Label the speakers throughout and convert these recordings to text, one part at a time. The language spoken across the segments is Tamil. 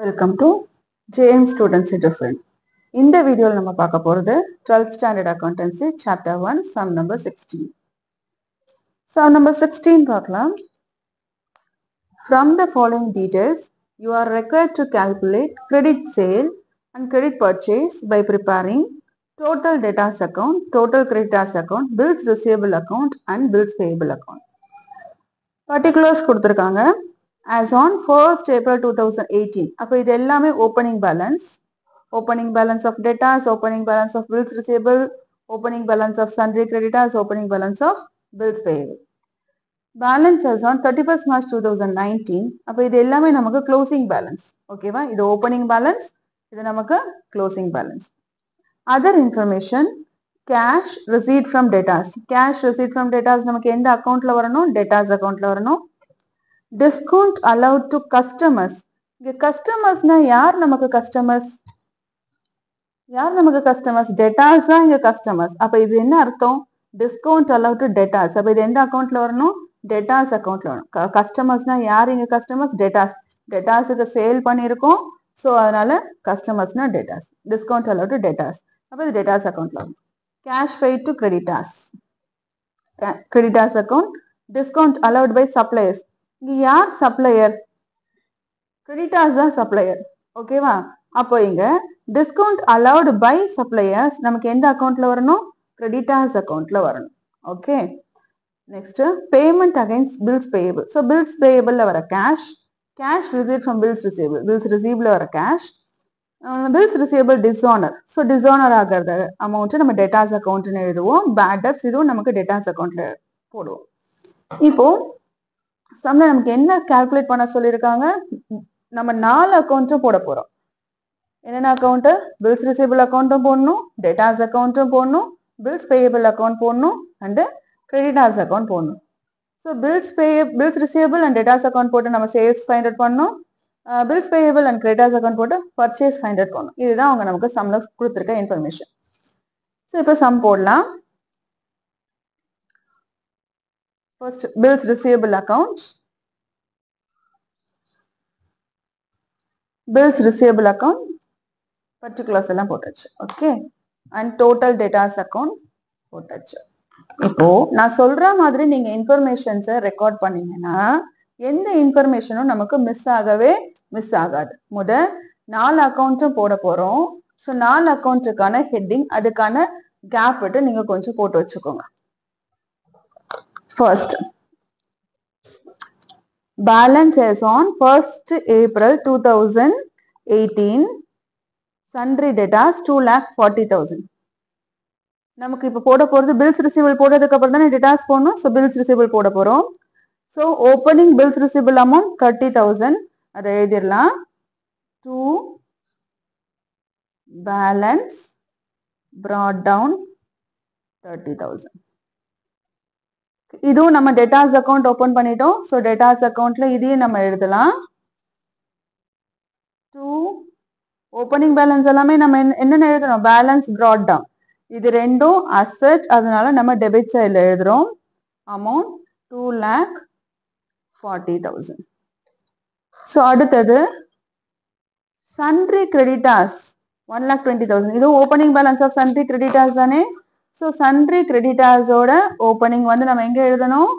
Speaker 1: Welcome to JM Students Different. இந்த வீடியோவில் நம்ம பார்க்க போகிறது 12th Standard Accountancy Chapter 1 Sum number 16. Sum number 16 பார்க்கலாம். From the following details, you are required to calculate credit sale and credit purchase by preparing total debtors account, total creditors account, bills receivable account and bills payable account. Particulars கொடுத்திருக்காங்க. As on 1st April 2018. அப்போ இது எல்லாமே opening balance of debtors, opening balance of bills receivable, opening balance of sundry creditors, opening balance of bills payable. Balance as on 31st March 2019. அப்போ இது எல்லாமே நமக்கு closing balance. ஓகேவா? இது opening balance, இது நமக்கு closing balance. Other information, cash received from debtors. Cash received from debtors நமக்கு எந்த அக்கவுண்ட்ல வரணும்? debtors அக்கவுண்ட்ல வரணும். Discount allowed to customers. இங்க customers யார் நமக்கு customers? debtors தான் இங்க customers. அப்ப இது என்ன அர்த்தம்? Discount allowed to debtors. அப்ப இது எந்த அக்கவுண்ட்ல வரணும்? debtors அக்கவுண்ட்ல வரணும். customers யார் இங்க customers? debtorsக்கு சேல் பண்ணிருக்கோம். சோ அதனால customers debtors. Discount allowed to debtors. அப்ப இது debtors அக்கவுண்ட்ல வரும். Cash paid to creditors. Creditors account. Discount allowed by suppliers. இங்க யார் சப்ளையர்? creditors தான் சப்ளையர். ஓகேவா? அப்போ இங்க discount allowed by suppliers நமக்கு எந்த அக்கவுண்ட்ல வரணும்? creditors அக்கவுண்ட்ல வரணும். Okay. Next payment against bills payable. So bills payable வர cash received from bills receivable. bills receivable வர cash. bills receivable dishonor. So dishonor ஆகிறது அமௌண்ட் நம்ம debtors அக்கவுண்ட்னு எழுதுவோம். bad debts இதுவும் நமக்கு debtors அக்கவுண்ட்ல போடுவோம். இப்போ சம்ல நமக்கு என்ன கால்குலேட் பண்ண சொல்லியிருக்காங்க? நம்ம 4 அக்கவுண்ட்டும் போட போறோம். என்னென்ன அக்கவுண்ட்? பில்ஸ் ரிசீவபிள் அக்கவுண்ட்டும் போடணும், டெட்டாஸ் அக்கவுண்ட்டும் போடணும், பில்ஸ் பேயபிள் அக்கவுண்ட் போடணும் அண்ட் கிரெடிட்டார்ஸ் அக்கவுண்ட் போடணும். So bills receivable and debtors account போட்டு நம்ம சேல்ஸ் ஃபைண்ட் அவுட் பண்ணணும். Bills payable and creditors account போட்டு பர்ச்சேஸ் ஃபைண்ட் அவுட் பண்ணணும். இதுதான் அவங்க நமக்கு சம்ல கொடுத்துருக்க இன்ஃபர்மேஷன். ஸோ இப்போ சம் போடலாம். First, bills receivable account. Bills receivable account. Particulars எல்லாம் போட்டாச்சு. Okay. And total debtors account போட்டாச்சு. இப்போ நான் சொல்ற மாதிரி நீங்க இன்ஃபர்மேஷன்ஸை ரெக்கார்ட் பண்ணீங்கன்னா எந்த இன்ஃபர்மேஷனும் நமக்கு மிஸ் ஆகாது. 4 அக்கவுண்ட்டும் போட போறோம். ஸோ 4 அக்கவுண்ட்டுக்கான ஹெட்டிங், அதுக்கான கேப் விட்டு நீங்க கொஞ்சம் போட்டு வச்சுக்கோங்க. First, balance as on 1st April 2018, sundry debtors 2,40,000. நமக்கு இப்ப போட போறது bills receivable போட்டதுக்கு அப்புறம் தானே debtors போடணும். So bills receivable போட போறோம். So opening bills receivable amount 30,000. அதை எழுதிடலாம். To balance brought down 30,000. இதுவும் நம்ம debtors account ஓபன் பண்ணிட்டோம். So debtors accountல இதையும் நம்ம எழுதலாம். To opening balance எல்லாமே நம்ம என்னென்ன எழுதணும்? balance brought down. இது ரெண்டும் asset, அதனால நம்ம debit side எழுதுறோம். amount 2,40,000. So அடுத்தது sundry creditors 1,20,000. இது opening balance of sundry creditors தானே. So sundry creditors ஓட opening வந்து நம்ம எங்க எழுதணும்?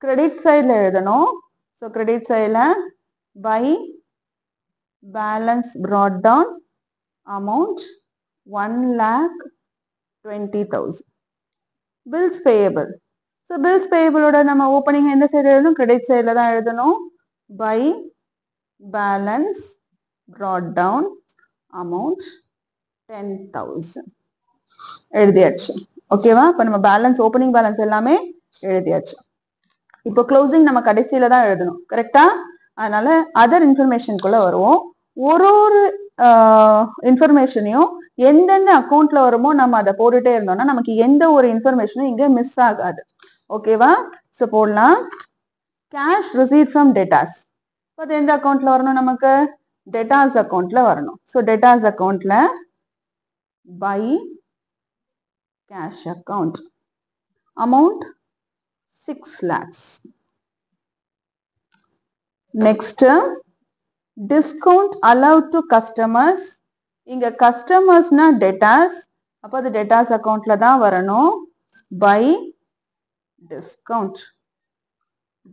Speaker 1: credit sideல எழுதணும். So credit sideல by balance brought down amount 1,20,000. bills payable. So bills payable ஓட நம்ம opening எந்த சைடு எழுதணும்? credit sideல தான் எழுதணும். by balance brought down amount 10,000. எழுதியாச்சு. ஓகேவா? இப்ப நம்ம பேலன்ஸ், ஓப்பனிங் பேலன்ஸ் எல்லாமே எழுதியாச்சு. இப்போ க்ளோசிங் நம்ம கடைசியில தான் எழுதணும். கரெக்டா? அதனால அதர் இன்ஃபர்மேஷனுக்குள்ள வருவோம். ஒரு இன்ஃபர்மேஷனையும் எந்தெந்த அக்கௌண்ட்ல வருமோ நம்ம அதை போட்டுட்டே இருந்தோம்னா நமக்கு எந்த ஒரு இன்ஃபர்மேஷனும் இங்க மிஸ் ஆகாது. ஓகேவா? ஸோ போடலாம். Cash receive from debtors. அது எந்த அக்கௌண்ட்ல வரணும்? நமக்கு டெட்டாஸ் அக்கௌண்ட்ல வரணும். ஸோ டெட்டாஸ் அக்கௌண்ட்ல by cash account amount 6 lakhs. Next, discount allowed to customers. இங்க customers-னா debtors. அப்ப அது debtors account-ல தான் வரணும். By discount.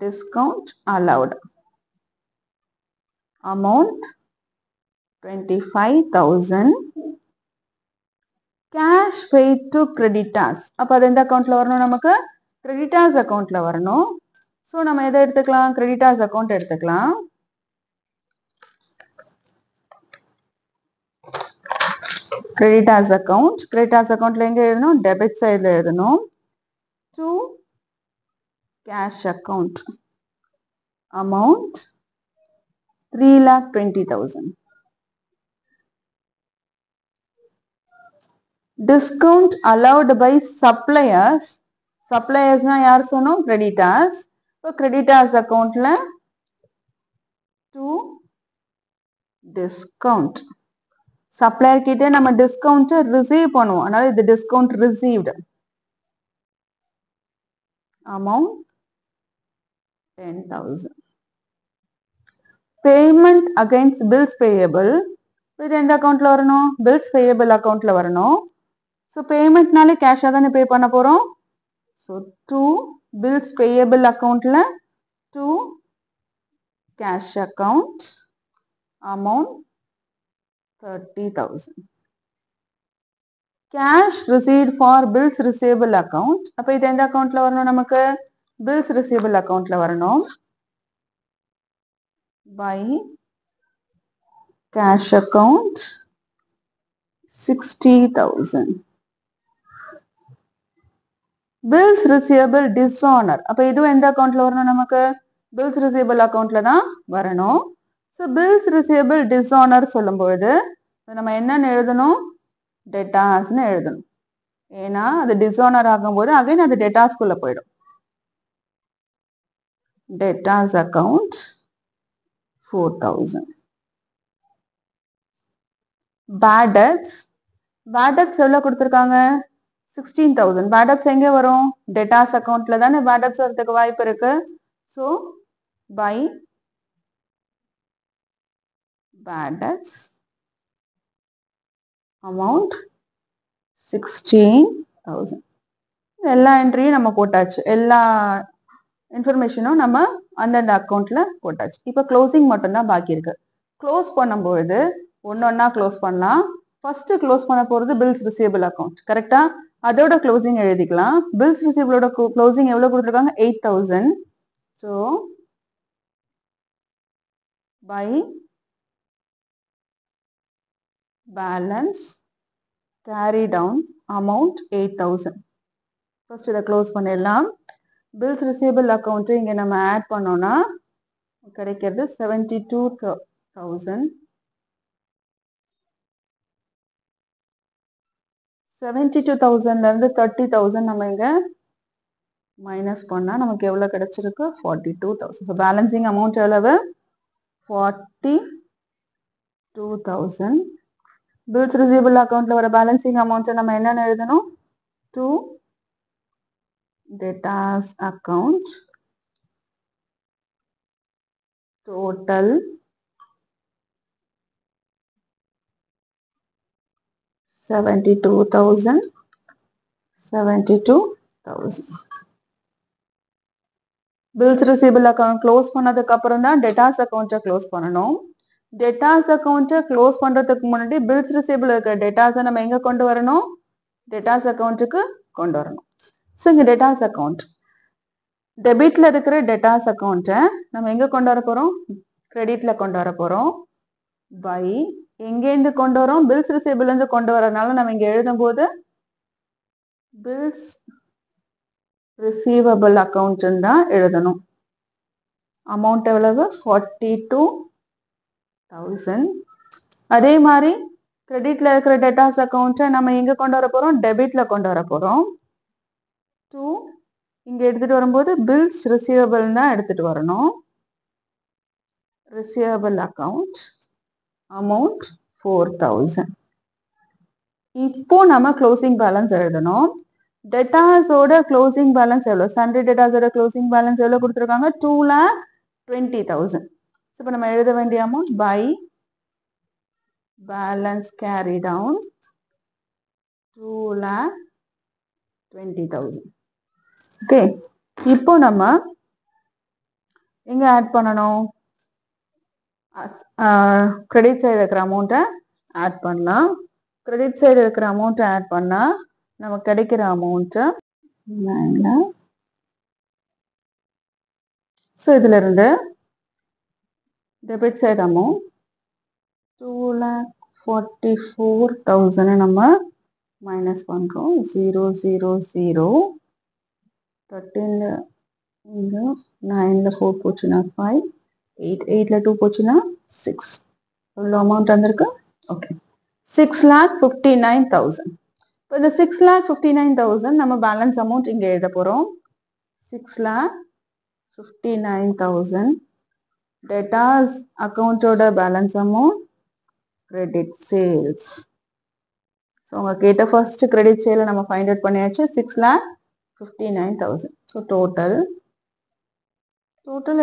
Speaker 1: Discount allowed. Amount 25,000. Cash paid to creditors. அப்ப அது எந்த அக்கவுண்ட்ல வரணும் நமக்கு? Creditors accountல வரணும். So நம்ம எதை எடுத்துக்கலாம்? Creditors account எடுத்துக்கலாம். Creditors accountல எங்க எழுதணும்? Debit sideல எழுதணும். To cash account. Amount 3,20,000. Discount allowed by suppliers. Suppliersனா யார் சொன்னோம்? Creditors. So creditors accountல to discount. Supplier கிட்ட நம்ம discount receive பண்ணுவோம். அதனால இது discount received. Amount 10,000. Payment against bills payable. இது எந்த அக்கவுண்ட்ல வரணும்? Bills payable accountல வரணும். So paymentனாலே கேஷா தானே பே பண்ண போறோம். So to bills payable accountல to cash account amount 30,000. Cash received for bills receivable account. அப்ப இது எந்த அக்கவுண்ட்ல வரணும் நமக்கு? Bills receivable accountல வரணும். By cash account 60,000. Bills receivable dishonor. அப்ப இது எந்த அக்கவுண்ட்ல வரணும் நமக்கு? Bills receivable accountல தான் வரணும். So bills receivable dishonor சொல்லும்போது நம்ம என்னன்னு எழுதணும்? Debtors-னு எழுதணும். ஏன்னா அது dishonor ஆகும்போது again அது debtors-குள்ள போயிடும். Debtors account 4,000. Bad debts. Bad debts எவ்வளவு கொடுத்திருக்காங்க? 16,000. Bad debts எங்க வரும்? Debtors accountல தானே bad debts வரதுக்கு வாய்ப்பு இருக்கு. So by bad debts amount 16,000. எல்லா என்ட்ரியும் நம்ம போட்டாச்சு. எல்லா இன்ஃபர்மேஷனும் நம்ம அந்தந்த அக்கௌண்ட்ல போட்டாச்சு. இப்போ க்ளோசிங் மட்டும்தான் பாக்கி இருக்கு. க்ளோஸ் பண்ணும்போது ஒன்னொன்னா க்ளோஸ் பண்ணலாம். ஃபர்ஸ்ட் க்ளோஸ் பண்ண போறது பில்ஸ் ரிசீவபிள் அக்கௌண்ட். கரெக்டா? அதோட க்ளோசிங் எழுதிக்கலாம். பில்ஸ் ரிசீவபிளோட க்ளோசிங் எவ்வளவு கொடுத்துருக்காங்க? 8,000. So by balance carry down amount 8,000. First இதை க்ளோஸ் பண்ணிடலாம். பில்ஸ் ரிசீவபிள் அக்கௌண்ட் இங்க நம்ம ஆட் பண்ணோம்னா கிடைக்கிறது 72,000. 72,000ல இருந்து 30,000 நம்ம இங்க மைனஸ் பண்ணா நமக்கு எவ்வளவு கிடைச்சிருக்கு? 42,000. பேலன்சிங் அமௌண்ட் எவ்வளவு? 42,000. பில்ஸ் ரிசீவபிள் அக்கௌண்ட்ல வர பேலன்சிங் அமௌண்ட் நம்ம என்னன்னு எழுதணும்? to debtors account total 72,000. Bills receivable account close பண்ணதுக்கு அப்புறம் தான் டெட்டாஸ் அக்கௌண்ட்டை க்ளோஸ் பண்ணணும். டெட்டாஸ் அக்கௌண்ட்டை க்ளோஸ் பண்றதுக்கு முன்னாடி பில்ஸ் ரிசீவபிள் இருக்க டெட்டாஸை நம்ம எங்க கொண்டு வரணும்? டெட்டாஸ் அக்கௌண்ட்டுக்கு கொண்டு வரணும். ஸோ இங்க டெட்டாஸ் அக்கௌண்ட் டெபிட்ல இருக்கிற டெட்டாஸ் அக்கௌண்ட்டை நம்ம எங்க கொண்டு வர போறோம்? கிரெடிட்ல கொண்டு வர போறோம். பை எங்கேருந்து கொண்டு வரோம்? பில்ஸ் ரிசீவபிள் இருந்து கொண்டு வரதுனால நம்ம இங்க எழுதும் போது பில்ஸ் ரிசீவபிள் அக்கௌண்ட் தான் எழுதணும். அமௌண்ட் எவ்வளவு? 42,000. அதே மாதிரி கிரெடிட்ல இருக்கிற டெட்டாஸ் அக்கௌண்ட்டை நம்ம எங்க கொண்டு வர போறோம்? டெபிட்ல கொண்டு வர போறோம். இங்க எடுத்துட்டு வரும்போது பில்ஸ் ரிசீவபிள் தான் எடுத்துட்டு வரணும். Receivable account amount 4,000. இப்போ நம்ம க்ளோசிங் பேலன்ஸ் எழுதணும். டெட்டாஸோட க்ளோசிங் பேலன்ஸ் எவ்வளவு? சண்டே டெட்டாஸோட க்ளோசிங் பேலன்ஸ் எவ்வளவு கொடுத்துருக்காங்க? 2,20,000. இப்போ நம்ம எழுத வேண்டிய amount by balance carry down 2,20,000. Okay, இப்போ நம்ம எங்க ஆட் பண்ணணும்? கிரெடிட் சைடு இருக்கிற அமௌண்ட்டை ஆட் பண்ணலாம். கிரெடிட் சைடு இருக்கிற அமௌண்ட்டை ஆட் பண்ணா நமக்கு கிடைக்கிற அமௌண்ட்டு ஸோ இதுல இருந்து டெபிட் சைடு அமௌண்ட் 2,44,000 நம்ம மைனஸ் பண்றோம். 0 0 0 13 இங்க 9ல 4 போச்சுன்னா 5 8 8ல 2 போச்சுன்னா 6. எவ்வளோ அமௌண்ட் வந்திருக்கு? ஓகே, 6,59,000. இப்போ இந்த 6,59,000 நம்ம பேலன்ஸ் அமௌண்ட் இங்க எழுத போறோம். 6,59,000 debtors அக்கௌண்டோட balance amount credit sales. So அவங்க கேட்ட ஃபர்ஸ்ட் கிரெடிட் சேலை நம்ம ஃபைண்ட் அவுட் பண்ணியாச்சு. 6,59,000. ஸோ டோட்டல்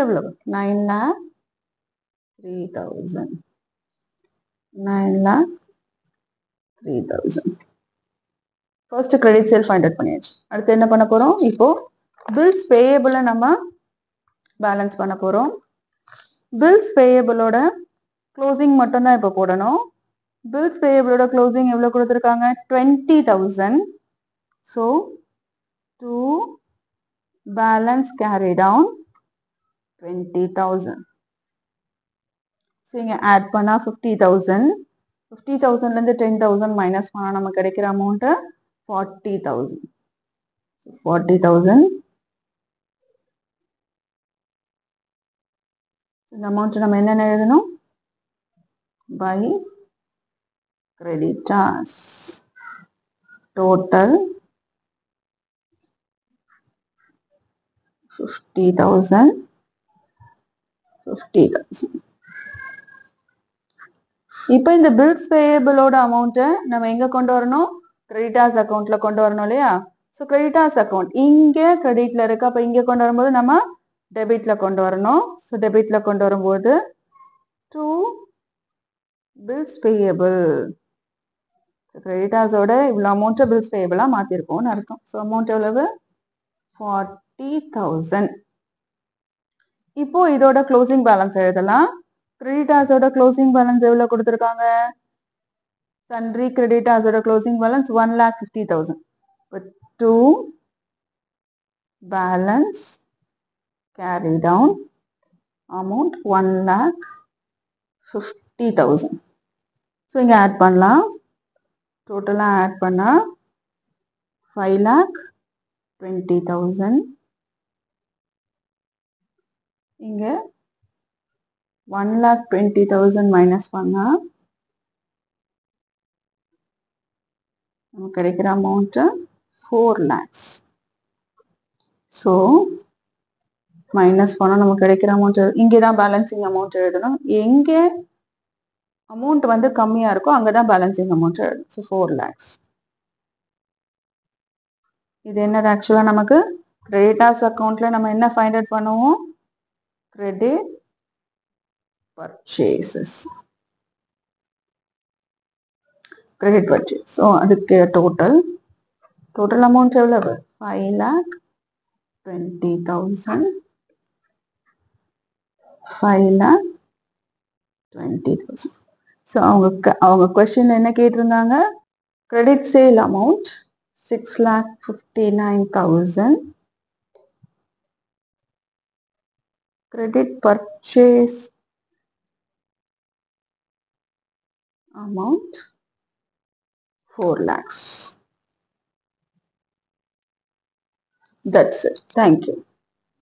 Speaker 1: எவ்வளவு? 9,03,000. 9,03,000. First credit sale find out பண்ணியாச்சு. அடுத்து என்ன பண்ண போறோம்? இப்போ பில்ஸ் பேயபிள நம்ம பேலன்ஸ் பண்ண போறோம். பில்ஸ் பேயபிளோட க்ளோசிங் மட்டும் தான் இப்போ போடணும். பில்ஸ் பேயபிளோட க்ளோசிங் எவ்வளவு கொடுத்துருக்காங்க? 20,000. So to balance carry down 20,000. So இங்க ஆட் பண்ணா 50,000. 50,000ல இருந்து 10,000 மைனஸ் பண்ணா நமக்கு கிடைக்கிற அமௌண்ட் 40,000. 40,000. இந்த அமௌண்ட் நம்ம என்னென்ன எழுதணும்? by creditors total 50,000. 50,000. இப்போ இந்த பில்ஸ் பேயபிளோட அமௌண்ட்டை நம்ம எங்க கொண்டு வரணும்? கிரெடிட்டார்ஸ் அக்கௌண்ட்ல கொண்டு வரணும் இல்லையா? ஸோ கிரெடிட்டார்ஸ் அக்கௌண்ட் இங்க கிரெடிட்ல இருக்கு. அப்ப இங்க கொண்டு வரும்போது நம்ம டெபிட்ல கொண்டு வரணும். ஸோ டெபிட்ல கொண்டு வரும்போது to பில்ஸ் பேயபிள். கிரெடிட்டார்ஸோட இவ்வளோ அமௌண்ட்டை பில்ஸ் பேயபிளா மாத்திருக்கோம்னு அர்த்தம். ஸோ அமௌண்ட் எவ்வளவு? 40,000. இப்போ இதோட க்ளோசிங் பேலன்ஸ் எழுதலாம். கிரெடிட்டார்ஸோட க்ளோசிங் பேலன்ஸ் எவ்வளவு கொடுத்துருக்காங்க? சன்ட்ரி கிரெடிட்டார்ஸோட closing balance 1,50,000. to balance carry down amount 1,50,000. So இங்க ஆட் பண்ணலாம். டோட்டலா ஆட் பண்ணா 5,20,000. இங்க 1,20,000 மைனஸ் பண்ணா நமக்கு கிடைக்கிற அமௌண்ட் 4 lakhs. ஸோ மைனஸ் பண்ணா நமக்கு கிடைக்கிற அமௌண்ட் இங்கதான் பேலன்சிங் அமௌண்ட் எழுதணும். எங்க அமௌண்ட் வந்து கம்மியா இருக்கோ அங்கதான் பேலன்சிங் அமௌண்ட் எழுதணும். So 4 lakhs. இது என்னது? ஆக்சுவலா நமக்கு கிரெடிட்டார்ஸ் அக்கௌண்ட்ல நம்ம என்ன ஃபைண்ட் அவுட் பண்ணுவோம்? Credit purchases. Credit purchase. So அதுக்கு டோட்டல் அமௌண்ட் எவ்வளவு? 5,20,000. 5,20,000. ஸோ அவங்க கொஸ்டின்ல என்ன கேட்டிருந்தாங்க? Credit sale amount 6,59,000. credit purchase amount 4 lakhs. That's it. Thank you.